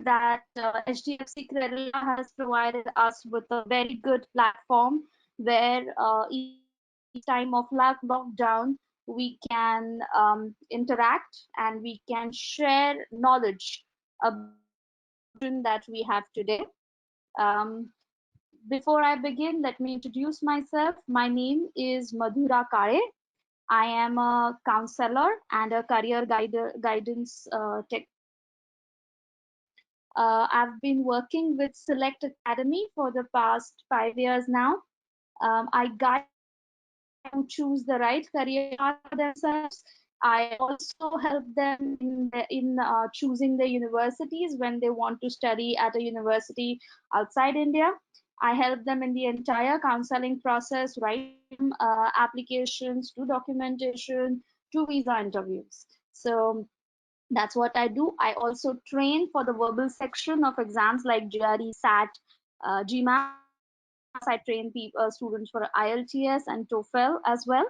that HDFC Credila has provided us with a very good platform where each time of lockdown we can interact and we can share knowledge about that we have today. Um, Before I begin, let me introduce myself. My name is Madhura Kare. I am a counselor and a career guidance I've been working with Select Academy for the past 5 years now. I guide to choose the right career path for themselves. I also help them in choosing the universities when they want to study at a university outside India. I help them in the entire counseling process, right from applications to documentation to visa interviews. So that's what I do. I also train for the verbal section of exams like GRE, SAT, GMAT. I train students for IELTS and TOEFL as well.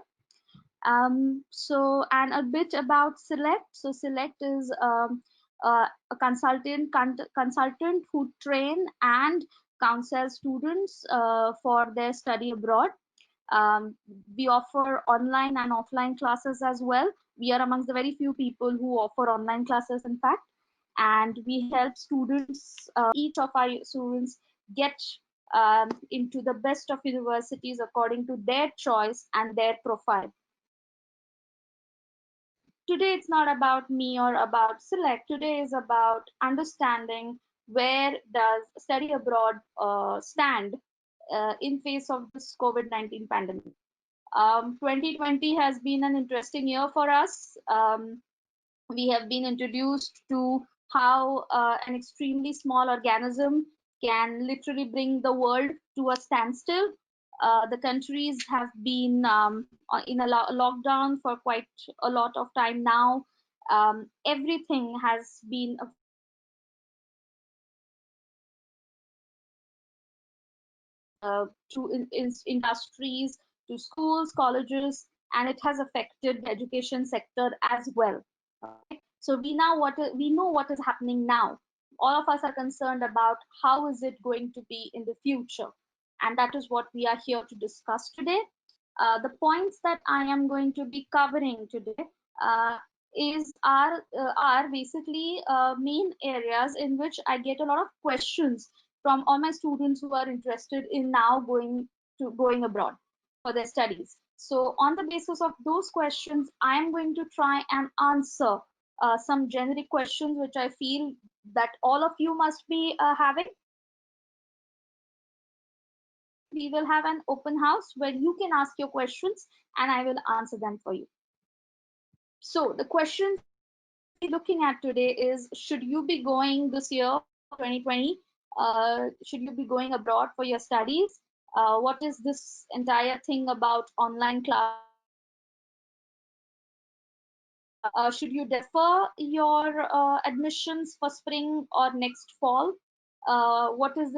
And a bit about Select. So Select is a consultant who train and counsel students for their study abroad. We offer online and offline classes as well. We are amongst the very few people who offer online classes, in fact, and we help students, each of our students, get into the best of universities according to their choice and their profile. Today it's not about me or about Select. Today is about understanding where does study abroad stand in face of this COVID-19 pandemic. 2020 has been an interesting year for us. We have been introduced to how an extremely small organism can literally bring the world to a standstill. The countries have been in a lockdown for quite a lot of time now. Everything has been to industries, to schools, colleges, and it has affected the education sector as well. Okay? So we know what is happening now. All of us are concerned about how is it going to be in the future, and that is what we are here to discuss today. The points that I am going to be covering today uh, are basically main areas in which I get a lot of questions from all my students who are interested in now going abroad for their studies. So on the basis of those questions, I am going to try and answer some generic questions which I feel that all of you must be having. We will have an open house where you can ask your questions and I will answer them for you. So the question we're looking at today is, should you be going this year 2020, should you be going abroad for your studies? What is this entire thing about online class? Should you defer your admissions for spring or next fall? What is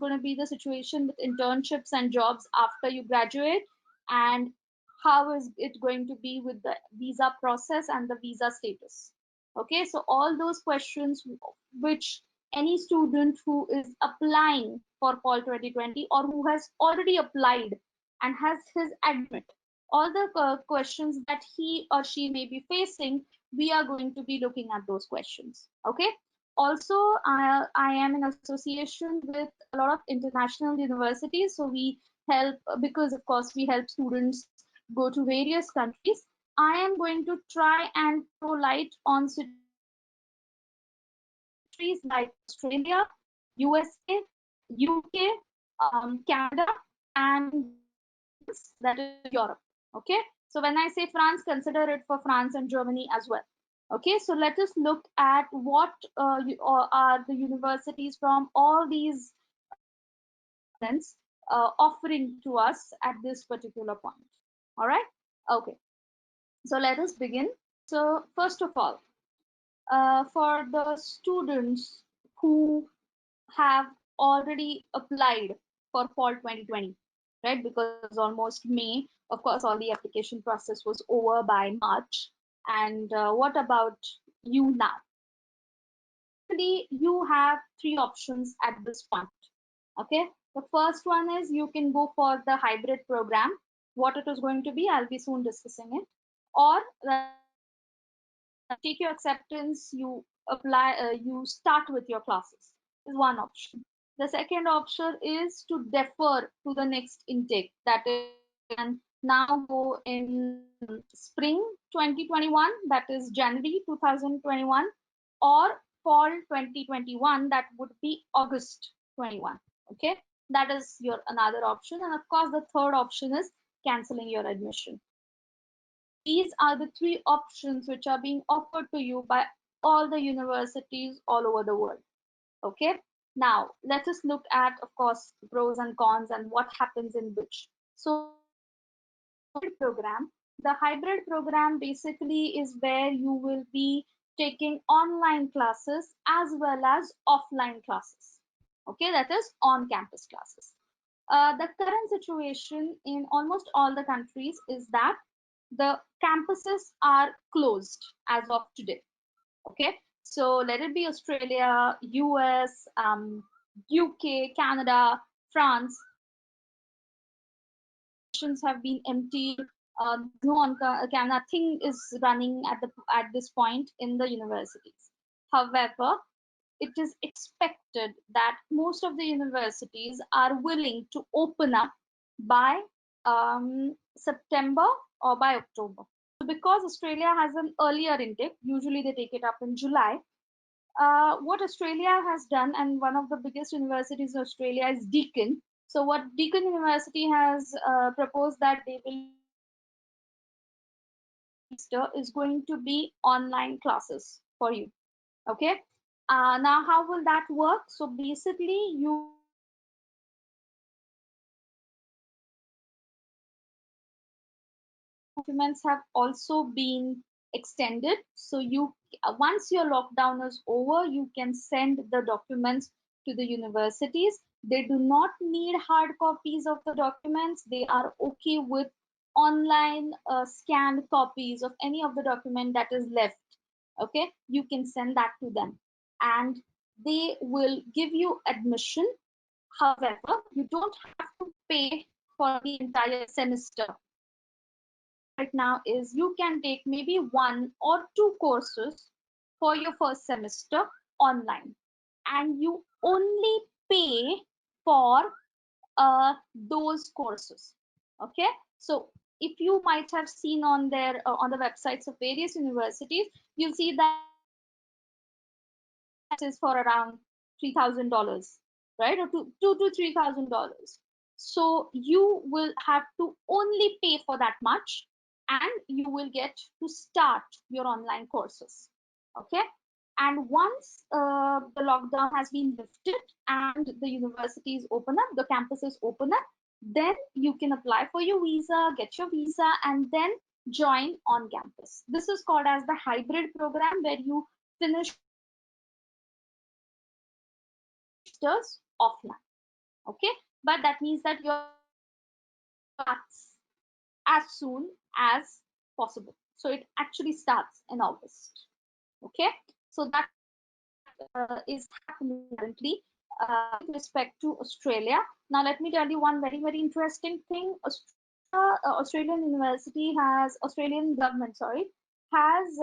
going to be the situation with internships and jobs after you graduate? And how is it going to be with the visa process and the visa status? Okay, so all those questions which any student who is applying for fall 2020 or who has already applied and has his admit, all the questions that he or she may be facing, we are going to be looking at those questions. Okay. Also, I am in association with a lot of international universities, so we help, because of course we help students go to various countries. I am going to try and throw light on countries like Australia, USA, UK, Canada, and that is Europe. Okay, so when I say France, consider it for France and Germany as well. Okay, so let us look at what are the universities from all these offering to us at this particular point. All right, okay, so let us begin. So first of all, for the students who have already applied for fall 2020, right? Because almost May, of course, all the application process was over by March. And what about you now? basically you have three options at this point. Okay, the first one is you can go for the hybrid program. What it is going to be, I'll be soon discussing it. Or that is you take your acceptance, you apply, you start with your classes, is one option. The second option is to defer to the next intake. That is, you can now go in spring 2021, that is January 2021, or fall 2021, that would be August 21. Okay, that is your another option. And of course, the third option is canceling your admission. These are the three options which are being offered to you by all the universities all over the world. Okay, now let us look at, of course, the pros and cons and what happens in which. So hybrid program, the hybrid program basically is where you will be taking online classes as well as offline classes. Okay, that is on campus classes. The current situation in almost all the countries is that the campuses are closed as of today. Okay, so let it be Australia, US, UK, Canada, France. Stations have been emptied. There's no on nothing is running at this point in the universities. However, it is expected that most of the universities are willing to open up by September or by October. So because Australia has an earlier intake, usually they take it up in July. What Australia has done, and one of the biggest universities in Australia is Deakin. So what Deakin University has proposed that they will is going to be online classes for you. Okay. Now, how will that work? So basically, you documents have also been extended. So you once your lockdown is over, you can send the documents to the universities. They do not need hard copies of the documents. They are okay with online scanned copies of any of the document that is left. Okay, you can send that to them, and they will give you admission. However, you don't have to pay for the entire semester. Right now is you can take maybe one or two courses for your first semester online, and you only pay for those courses. Okay, so if you might have seen on their on the websites of various universities, you'll see that is for around $3,000, right, or two to $3,000. So you will have to only pay for that much, and you will get to start your online courses. Okay, and once the lockdown has been lifted and the universities open up, the campuses open up, then you can apply for your visa, get your visa, and then join on campus. This is called as the hybrid program, where you finish masters offline. Okay, but that means that your starts as soon as possible. So it actually starts in August. Okay, so that is happening currently with respect to Australia. Now let me tell you one very interesting thing. Australian university has Australian government, sorry, has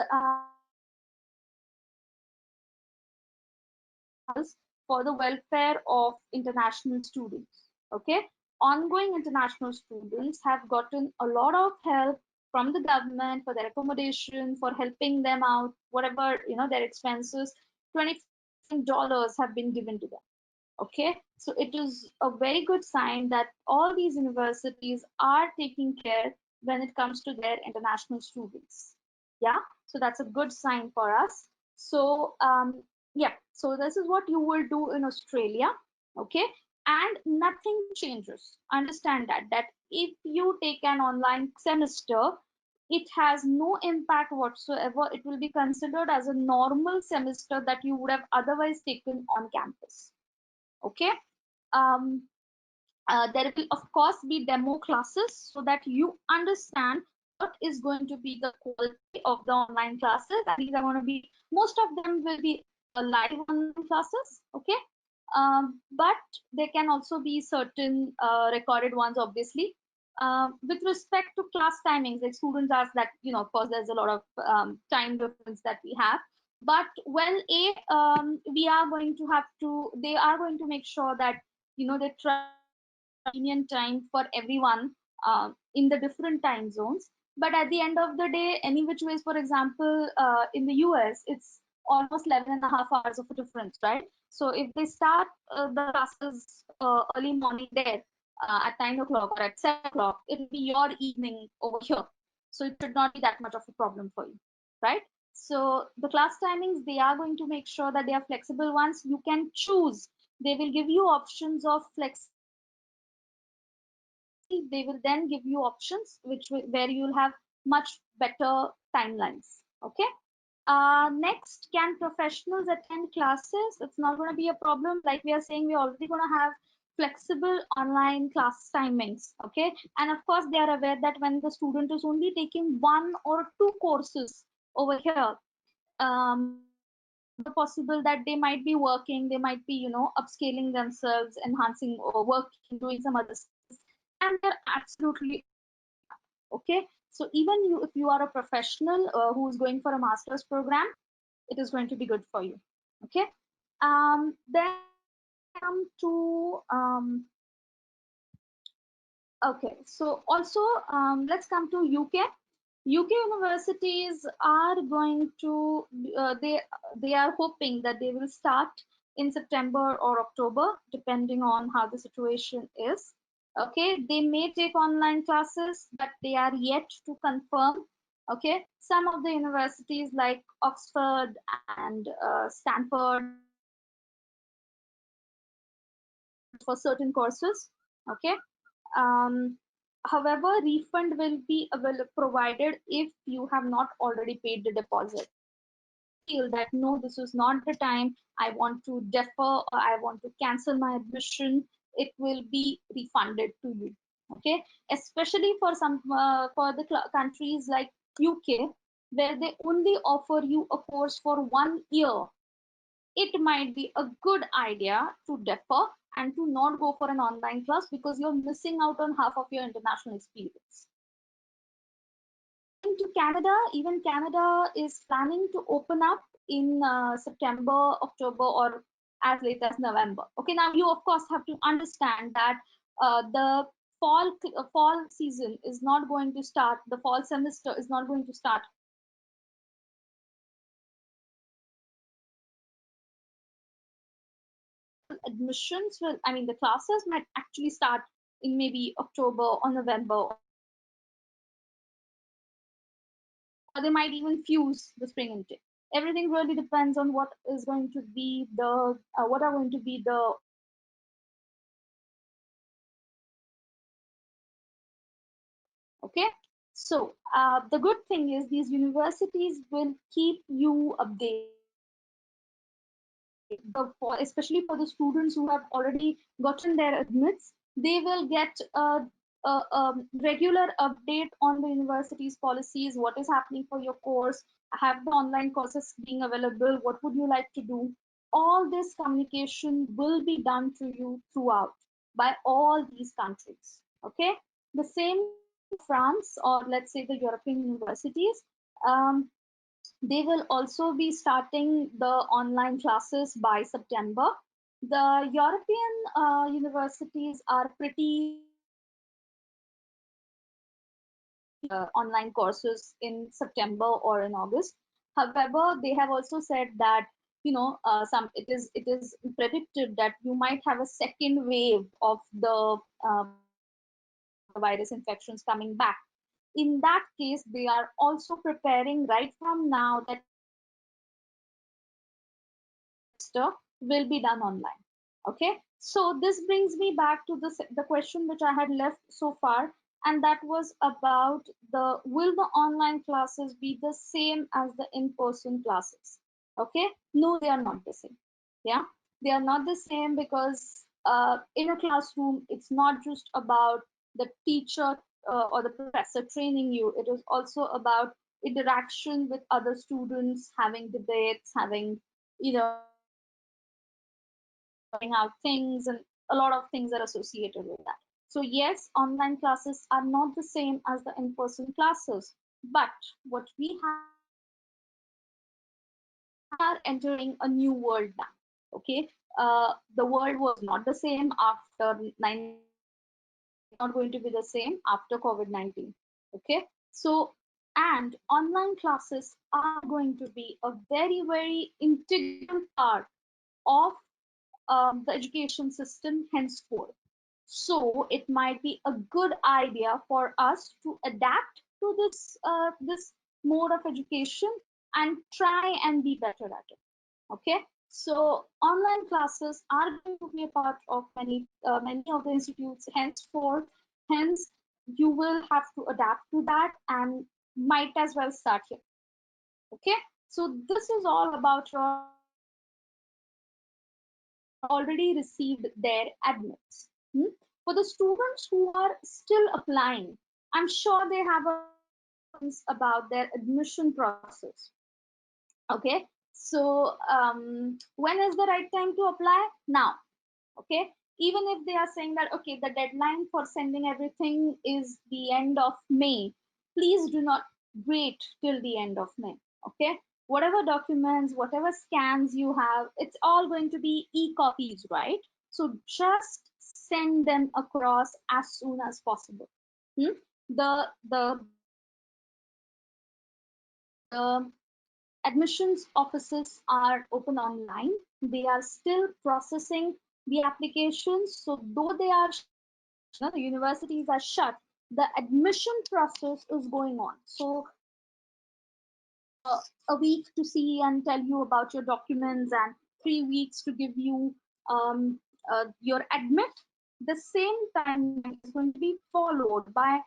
for the welfare of international students. Okay, ongoing international students have gotten a lot of help from the government for their accommodation, for helping them out, whatever their expenses. $25 have been given to them. Okay, so it is a very good sign that all these universities are taking care when it comes to their international students. Yeah, so that's a good sign for us. So yeah, so this is what you will do in Australia. Okay, and nothing changes. Understand that if you take an online semester, it has no impact whatsoever. It will be considered as a normal semester that you would have otherwise taken on campus. Okay, um, there will of course be demo classes so that you understand what is going to be the quality of the online classes, and these are going to be, most of them will be live online classes. Okay, but there can also be certain recorded ones, obviously. With respect to class timings, like students ask that, of course, there's a lot of time difference that we have. But well, we are going to have to. They are going to make sure that they try convenient time for everyone in the different time zones. But at the end of the day, any which ways, for example, in the US, it's almost 11 and a half hours of a difference, right? So if they start the classes early morning there at 9 o'clock or at 7 o'clock, it will be your evening over here. So it should not be that much of a problem for you, right? So the class timings, they are going to make sure that they are flexible ones. You can choose. They will give you options of they will then give you options where you'll have much better timelines. Okay. Next, can professionals attend classes? It's not going to be a problem. Like we are saying, we're already going to have flexible online class timings. Okay. And of course, they are aware that when the student is only taking one or two courses over here, possible that they might be working, they might be, upscaling themselves, enhancing or working, doing some other skills, and they're absolutely okay. So even if you are a professional who is going for a master's program, it is going to be good for you. Okay. Then come to okay. So also let's come to UK. UK universities are going to they are hoping that they will start in September or October, depending on how the situation is. Okay, they may take online classes, but they are yet to confirm. Okay, some of the universities like Oxford and Stanford for certain courses. Okay, um, however, refund will be provided if you have not already paid the deposit. Feel that no, this is not the time, I want to defer or I want to cancel my admission, it will be refunded to you. Okay, especially for some for the countries like UK, where they only offer you a course for 1 year, it might be a good idea to defer and to not go for an online class because you're missing out on half of your international experience. To Canada, even Canada is planning to open up in September, October, or as late as November. Okay, now you of course have to understand that the fall season is not going to start. The fall semester is not going to start admissions will, I mean, the classes might actually start in maybe October or November, or they might even fuse the spring intake. Everything really depends on what is going to be the what are going to be the okay. So the good thing is these universities will keep you updated especially for the students who have already gotten their admits, they will get a regular update on the university's policies, what is happening for your course, have the online courses being available, what would you like to do. All this communication will be done to you throughout by all these countries. Okay, the same France or let's say the European universities. They will also be starting the online classes by September. The European universities are pretty online courses in September or in August. However, they have also said that some it is predicted that you might have a second wave of the virus infections coming back. In that case, they are also preparing right from now that will be done online. Okay, so this brings me back to the question which I had left so far, and that was about the will the online classes be the same as the in-person classes? Okay, no, they are not the same. Yeah, they are not the same because in a classroom, it's not just about the teacher or the professor training you. It is also about interaction with other students, having debates, having figuring out things, and a lot of things are associated with that. So yes, online classes are not the same as the in-person classes, but what we have to understand is we are entering a new world now. Okay, the world was not the same after 19, it's not going to be the same after COVID-19. Okay, so and online classes are going to be a very, very integral part of the education system henceforth. So it might be a good idea for us to adapt to this mode of education and try and be better at it. Okay, so online classes are going to be a part of many of the institutes henceforth. Hence, you will have to adapt to that and might as well start here. Okay, so this is all about your students who have already received their admits. For the students who are still applying, I'm sure they have a lot of questions about their admission process. Okay, so when is the right time to apply? Now. Okay, even if they are saying that okay, the deadline for sending everything is the end of May, please do not wait till the end of May. Okay, whatever documents, whatever scans you have, it's all going to be e-copies, right? So just send them across as soon as possible. Hmm? The admissions offices are open online. They are still processing the applications. So though they are shut, the universities are shut, the admission process is going on. So it takes a week to see and tell you about your documents and 3 weeks to give you your admit. The same timeline is going to be followed by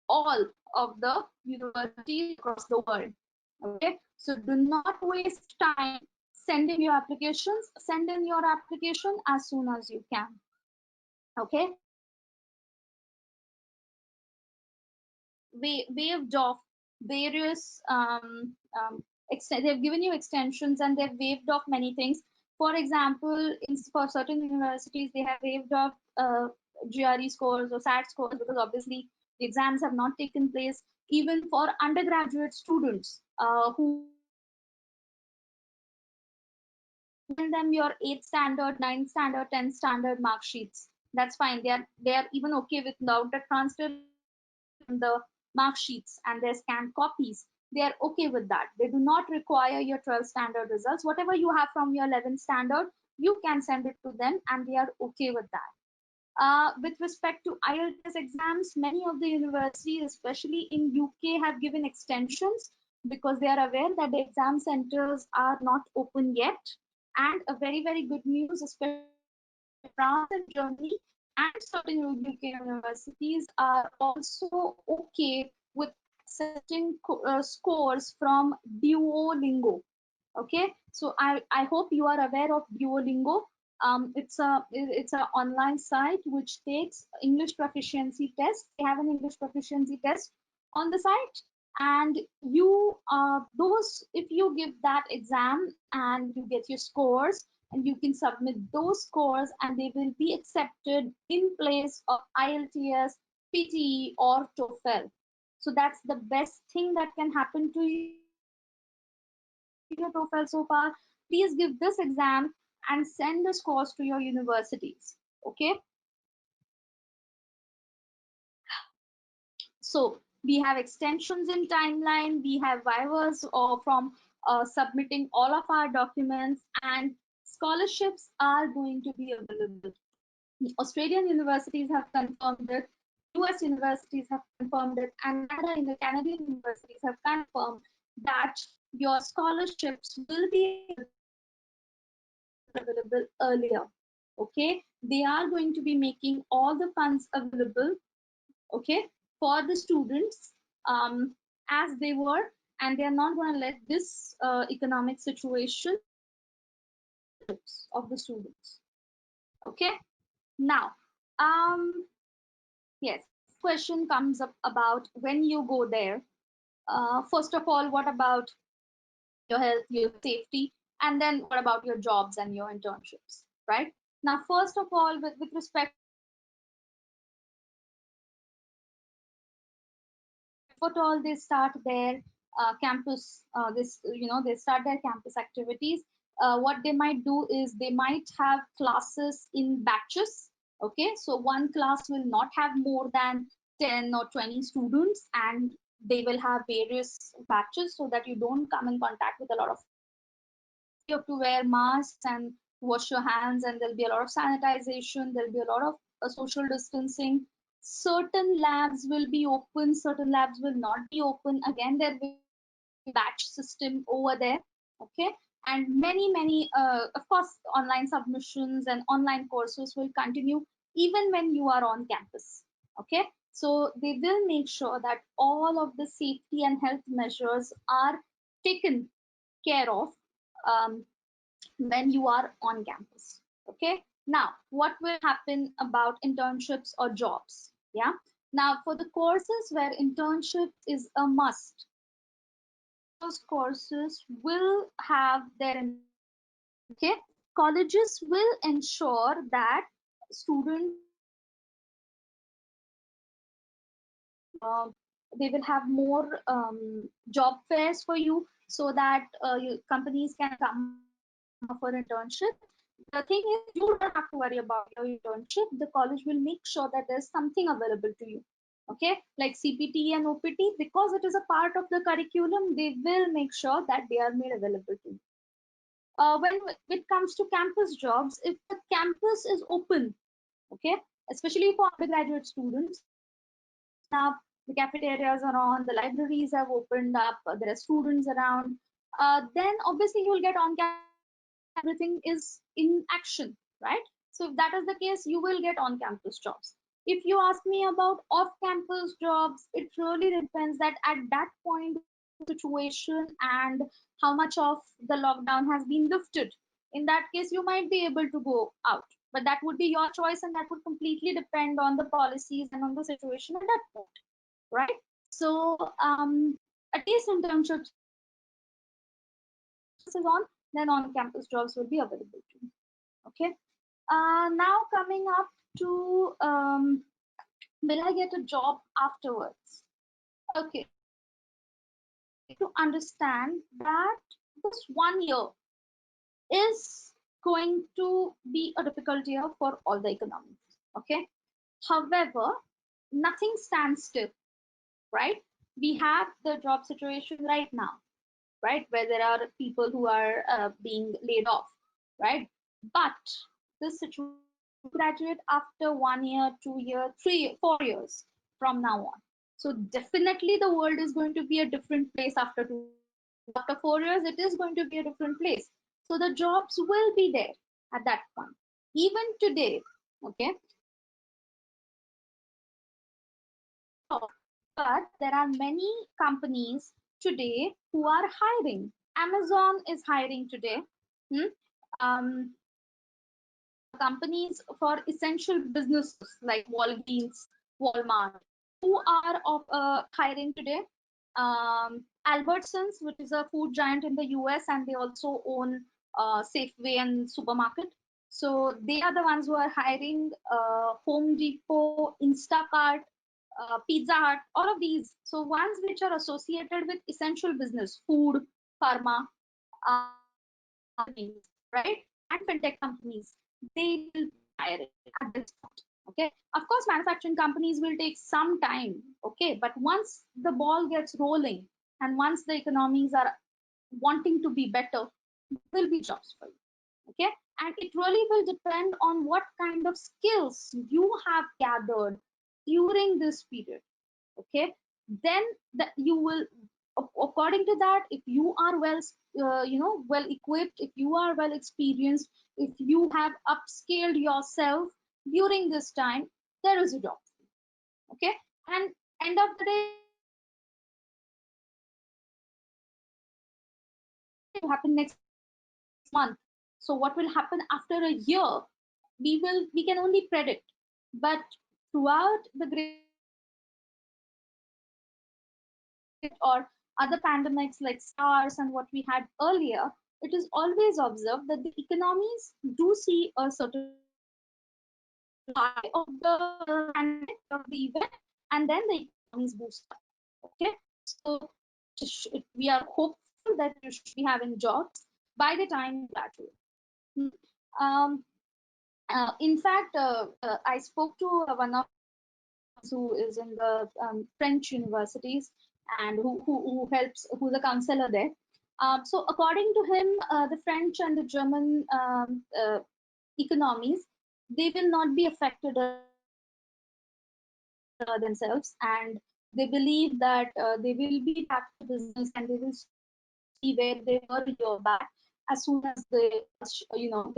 all of the universities across the world. Okay, so do not waste time sending your applications. Send in your application as soon as you can. Okay, waived off various they've given you extensions and they've waived off many things. For example, for certain universities, they have waived off GRE scores or SAT scores because obviously the exams have not taken place. Even for undergraduate students who send them your 8th standard, 9th standard, 10th standard mark sheets. That's fine. They are even okay with without the transcript and the mark sheets and their scanned copies. They are okay with that. They do not require your 12th standard results. Whatever you have from your 11th standard, you can send it to them and they are okay with that. With respect to IELTS exams, many of the universities, especially in UK, have given extensions because they are aware that the exam centers are not open yet. And a very, very good news, especially France and Germany and certain UK universities are also okay with accepting scores from Duolingo. Okay, so I hope you are aware of Duolingo. It's a online site which takes English proficiency test. They have an English proficiency test on the site, and you those if you give that exam and you get your scores, and you can submit those scores, and they will be accepted in place of IELTS, PTE, or TOEFL. So that's the best thing that can happen to you. Your TOEFL so far, please give this exam and send the scores to your universities. Okay, so we have extensions in timeline, we have waivers from submitting all of our documents, and scholarships are going to be available. Australian universities have confirmed it, US universities have confirmed it, and Canadian universities have confirmed that your scholarships will be available earlier. Okay, they are going to be making all the funds available, okay, for the students as they were, and they are not going to let this economic situation of the students. Okay, now yes, question comes up about when you go there. First of all, what about your health, your safety? And then what about your jobs and your internships, right? Now, first of all, with respect to internships, if at all they start their campus, they start their campus activities. What they might do is they might have classes in batches. Okay, so one class will not have more than 10 or 20 students, and they will have various batches so that you don't come in contact with a lot of people. You have to wear masks and wash your hands, and there'll be a lot of sanitization, there'll be a lot of social distancing. Certain labs will be open, certain labs will not be open. Again, there will be batch system over there. Okay, and many of course online submissions and online courses will continue even when you are on campus. Okay, so they will make sure that all of the safety and health measures are taken care of um, when you are on campus. Okay, now what will happen about internships or jobs? Yeah, now for the courses where internship is a must, all those courses will have their internship. Okay, colleges will ensure that students they will have more job fairs for you so that companies can come and offer internship. The thing is, you don't have to worry about your internship. The college will make sure that there's something available to you. Okay, like CPT and OPT, because it is a part of the curriculum, they will make sure that they are made available to you. When it comes to campus jobs, if the campus is open, okay, especially for undergraduate students, campus is open up, the cafeterias are on, the libraries have opened up, there are students around, then obviously you'll get on campus jobs because everything is in action, right? So if that is the case, you will get on campus jobs. If you ask me about off campus jobs, it really depends that at that point what is the situation and how much of the lockdown has been lifted. In that case, you might be able to go out, but that would be your choice, and that would completely depend on the policies and on the situation at that point, right? So at least internships will be there. Once campus is on, then on campus jobs will be available to you. Okay, now coming up to will I get a job afterwards? Okay, we need to understand that this 1 year is going to be a difficult year for all the economies. Okay. However, nothing stands still, right? We have the job situation right now, right, where there are people who are being laid off, right? But this situation will graduate after 1 year, 2 year, 3, 4 years from now on. So definitely the world is going to be a different place after 2 years. After 4 years, it is going to be a different place. So the jobs will be there at that point. Even today, okay, there is no job, but there are many companies today who are hiring. Amazon is hiring today. Hmm? There are companies for essential businesses like Walgreens, Walmart, who are hiring today. Albertsons, which is a food giant in the US, and they also own Safeway and supermarket. So they are the ones who are hiring. Home Depot, Instacart, Pizza Hut, all of these. So ones which are associated with essential business, food, pharma, companies, right? And fintech companies, they will be hiring at this point. Okay. Of course, manufacturing companies will take some time. Okay. But once the ball gets rolling and once the economies are wanting to be better, there will be jobs for you. Okay. And it really will depend on what kind of skills you have gathered during this period. Okay, then that you will, according to that, if you are well well equipped, if you are well experienced, if you have upscaled yourself during this time, there is a job. Okay, and end of the day, we don't know what will happen next month. So what will happen after a year, we can only predict. But throughout the great pandemic, or other pandemics like SARS and what we had earlier, it is always observed that the economies do see a certain high of the pandemic of the event, and then the economies boost up. Okay, so we are hopeful that you should be having jobs by the time you graduate. Hmm. Um, in fact, I spoke to one of who is in the French universities and who helps, who's a counselor there. So according to him, the French and the German economies, they will not be affected themselves, and they believe that they will be back to business and they will see where they were a year back as soon as they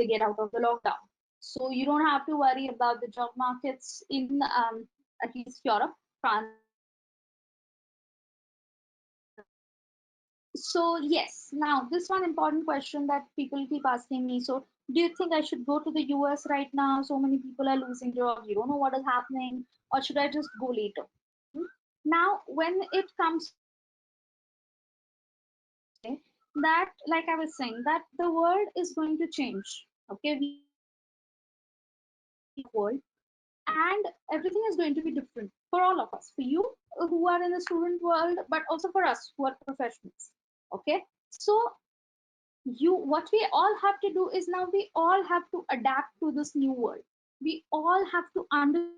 get out of the lockdown. So you don't have to worry about the job markets in at least Europe, France, so yes, now this one important question that people keep asking me. So do you think I should go to the US right now? So many people are losing jobs. You don't know what is happening, or should I just go later? Hmm? Now, when it comes to that, like I was saying, that the world is going to change. Okay, we are living in a world, and everything is going to be different for all of us. For you who are in the student world, but also for us who are professionals. Okay, so what we all have to do is now we all have to adapt to this new world. We all have to understand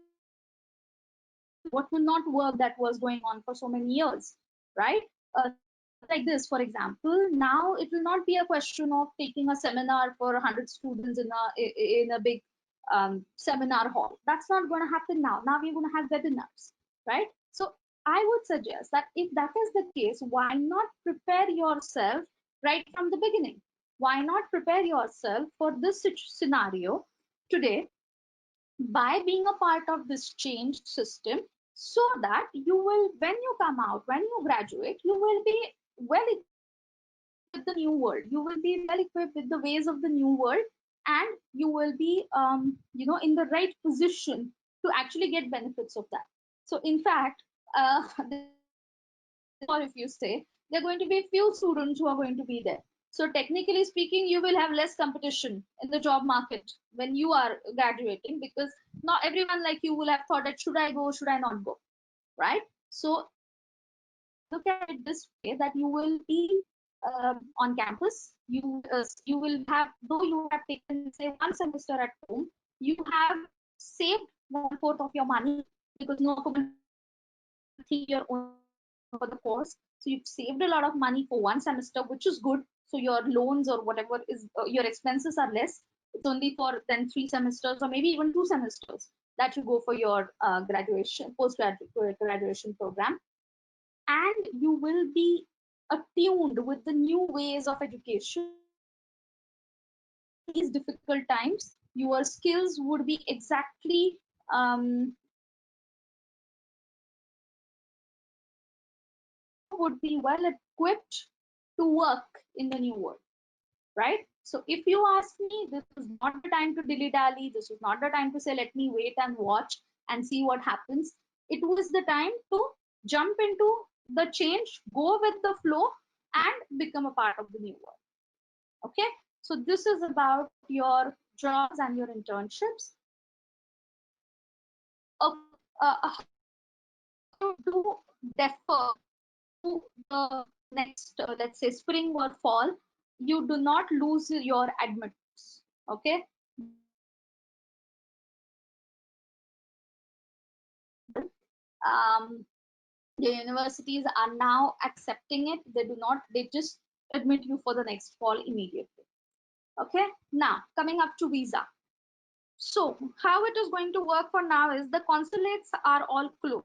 what will not work that was going on for so many years, right? Like this, for example, now it will not be a question of taking a seminar for 100 students in a big seminar hall. That's not going to happen now. Now we're going to have webinars, right? So I would suggest that if that is the case, why not prepare yourself right from the beginning? Why not prepare yourself for this scenario today by being a part of this changed system, so that you will, when you come out, when you graduate, you will be well equipped with the new world. You will be well equipped with the ways of the new world, and you will be in the right position to actually get benefits of that. So in fact, or if you say, there are going to be few students who are going to be there. So technically speaking, you will have less competition in the job market when you are graduating, because not everyone like you will have thought that should I go, should I not go, right? So look at it this way, that you will be on campus. You will have, though you have taken say one semester at home, you have saved 1/4 of your money, because no fee your own for the course. So you've saved a lot of money for one semester, which is good. So your loans or whatever is your expenses are less. It's only for then 3 semesters or maybe even 2 semesters that you go for your graduation, graduation program, and you will be attuned with the new ways of education. These difficult times, your skills would be exactly would be well equipped to work in the new world, right? So if you ask me, this is not the time to dilly dally. This is not the time to say, let me wait and watch and see what happens. It was the time to jump into the change, go with the flow, and become a part of the new world. Okay, so this is about your jobs and your internships. How to defer to the next, let's say spring or fall, you do not lose your admittance. Okay, um, the universities are now accepting it. They do not, they just admit you for the next fall immediately. Okay, now coming up to visa. So how it is going to work for now is the consulates are all closed.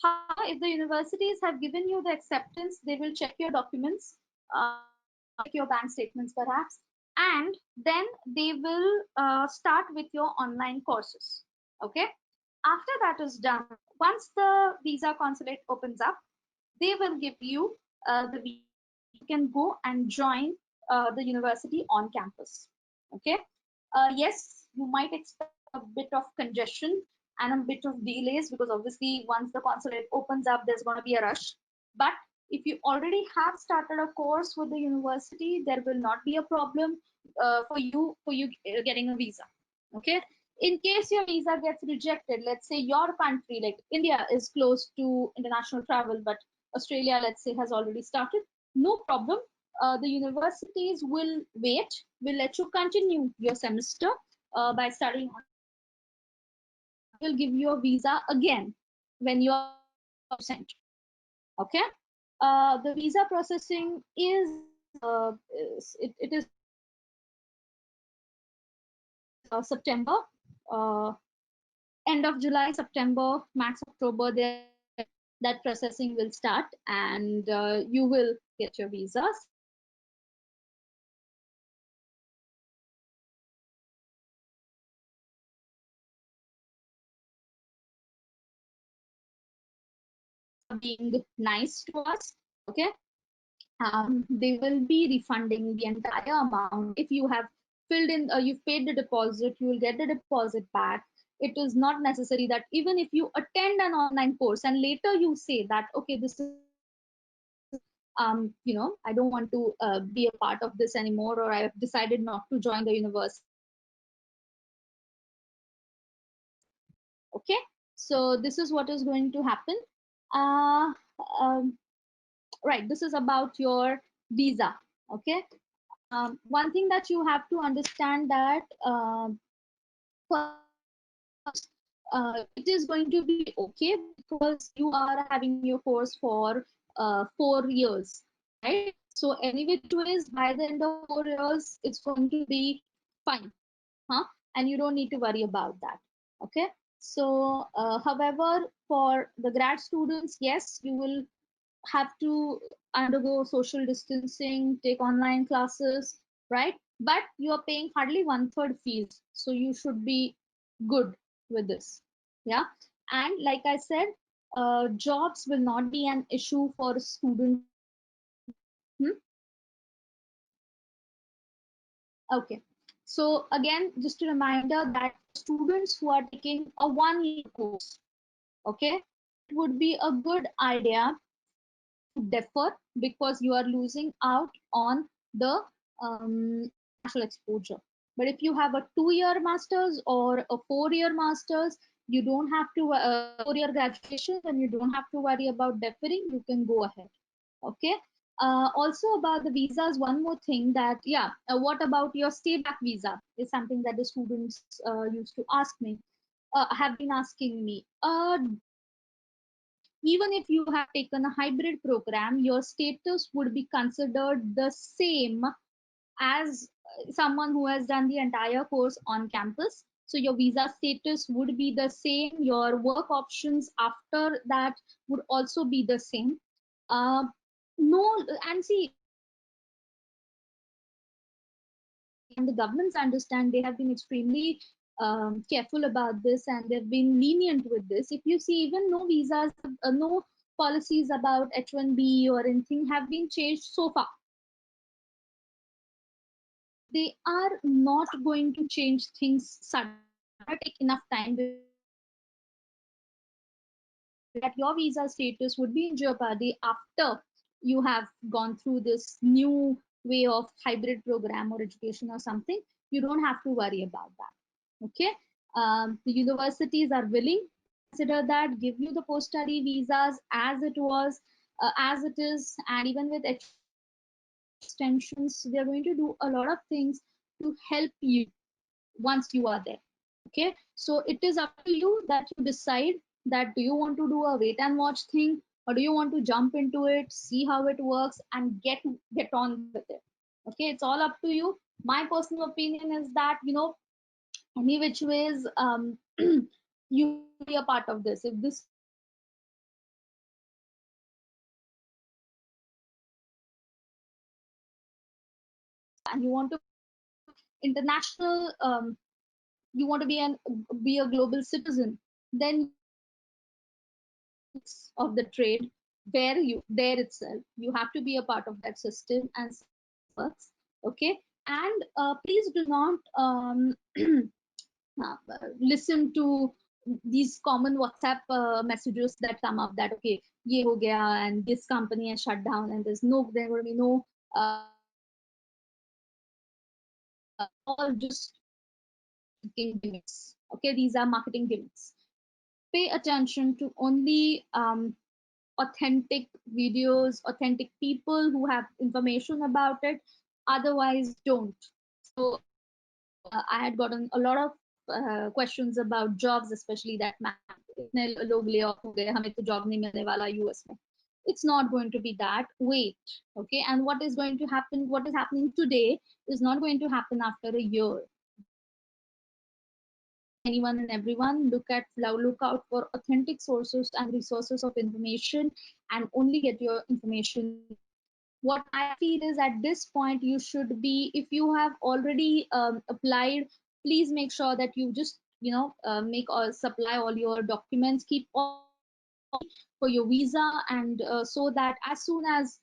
However, if the universities have given you the acceptance, they will check your documents, check your bank statements perhaps, and then they will start with your online courses. Okay. After that is done, once the visa consulate opens up, they will give you the visa. You can go and join the university on campus. Okay. Yes, you might expect a bit of congestion and a bit of delays, because obviously once the consulate opens up, there's going to be a rush. But If you already have started a course with the university, there will not be a problem for you getting a visa. Okay. In case your visa gets rejected, let's say your country, like India, is closed to international travel, but Australia, let's say, has already started, no problem. The universities will let you continue your semester by studying and will give you a visa again when you are about to send. Okay. The visa processing it is September, uh, end of July, September, max October. There that processing will start, and you will get your visa. Being nice to us. Okay. They will be refunding the entire amount. If you have filled in, you've paid the deposit, you will get the deposit back. It is not necessary that even if you attend an online course and later you say that, okay, this is, I don't want to be a part of this anymore, or I have decided not to join the university. Okay, so this is what is going to happen. Uh, um, right, this is about your visa. Okay. One thing that you have to understand that it is going to be okay because you are having your course for 4 years, right? So any which ways, by the end of 4 years, it's going to be fine, huh? And you don't need to worry about that. Okay. So, however, for the grad students, yes, you will have to undergo social distancing, take online classes, right? But you are paying hardly one third fees, so you should be good with this. Yeah. And like I said, jobs will not be an issue for students. Hmm? Okay. So again, just a reminder that students who are taking a 1 year course, okay, it would be a good idea defer because you are losing out on the international exposure. But if you have a 2 year master's or a 4 year master's, you don't have to 4 year graduation, and you don't have to worry about deferring. You can go ahead. Okay. Also about the visas, one more thing that what about your stay back visa is something that the students used to ask me, have been asking me. Even if you have taken a hybrid program, your status would be considered the same as someone who has done the entire course on campus. So your visa status would be the same. Your work options after that would also be the same. Uh, no, and see, and the governments understand, they have been extremely careful about this, and they've been lenient with this. If you see, even no visas, no policies about H1B or anything have been changed so far. They are not going to change things suddenly. Take enough time that your visa status would be in jeopardy after you have gone through this new way of hybrid program or education or something. You don't have to worry about that. Okay. The universities are willing to consider that, give you the post study visas as it was, as it is, and even with extensions, they're going to do a lot of things to help you once you are there. Okay. So it is up to you that you decide that do you want to do a wait and watch thing, or do you want to jump into it, see how it works, and get on with it. Okay. It's all up to you. My personal opinion is that, any which ways, you be a part of this. If this and you want to international, you want to be a global citizen, then of the trade, where you there itself you have to be a part of that system and works. Okay. And please do not listen to these common WhatsApp messages that come up that okay, ye ho gaya and this company has shut down and there will be no all just marketing gimmicks. Okay, these are marketing gimmicks. Pay attention to only authentic videos, authentic people who have information about it. Otherwise, don't. So I had gotten a lot of questions about jobs, especially that ma'am, इतने लोग lay off हो गए, हमें तो job नहीं मिलने वाला US में. It's not going to be that. Wait, okay. And what is going to happen? What is happening today is not going to happen after a year. Anyone and everyone, look out for authentic sources and resources of information, and only get your information. What I feel is at this point you should be, if you have already applied, please make sure that you just make or supply all your documents, keep all for your visa, and so that as soon as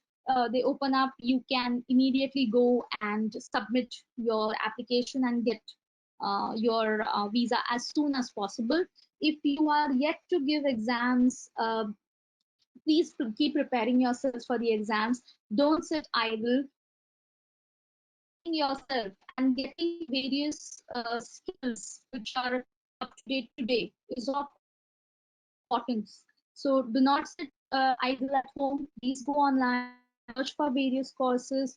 they open up, you can immediately go and submit your application and get your visa as soon as possible. If you are yet to give exams, please keep preparing yourselves for the exams. Don't sit idle. Updating yourself and getting various skills which are up to date today is of importance. So do not sit idle at home. Please go online, search for various courses.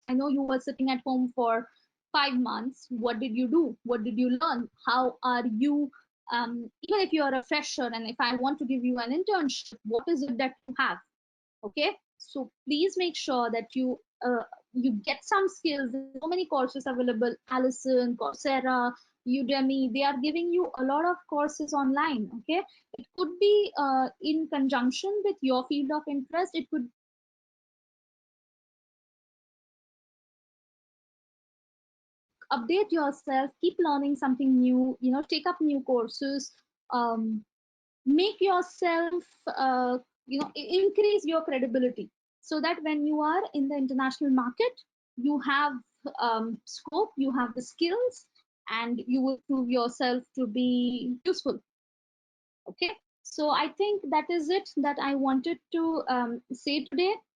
I know you were sitting at home for 5 months. What did you do? What did you learn? How are you? Even if you are a fresher and if I want to give you an internship, what is it that you have? Okay, so please make sure that you get some skills. There's so many courses available: Allison, Coursera, Udemy. They are giving you a lot of courses online. Okay, it could be in conjunction with your field of interest. It could update yourself, keep learning something new, take up new courses, um, make yourself increase your credibility, so that when you are in the international market, you have scope, you have the skills, and you will prove yourself to be useful. Okay, so I think that is it that I wanted to say today.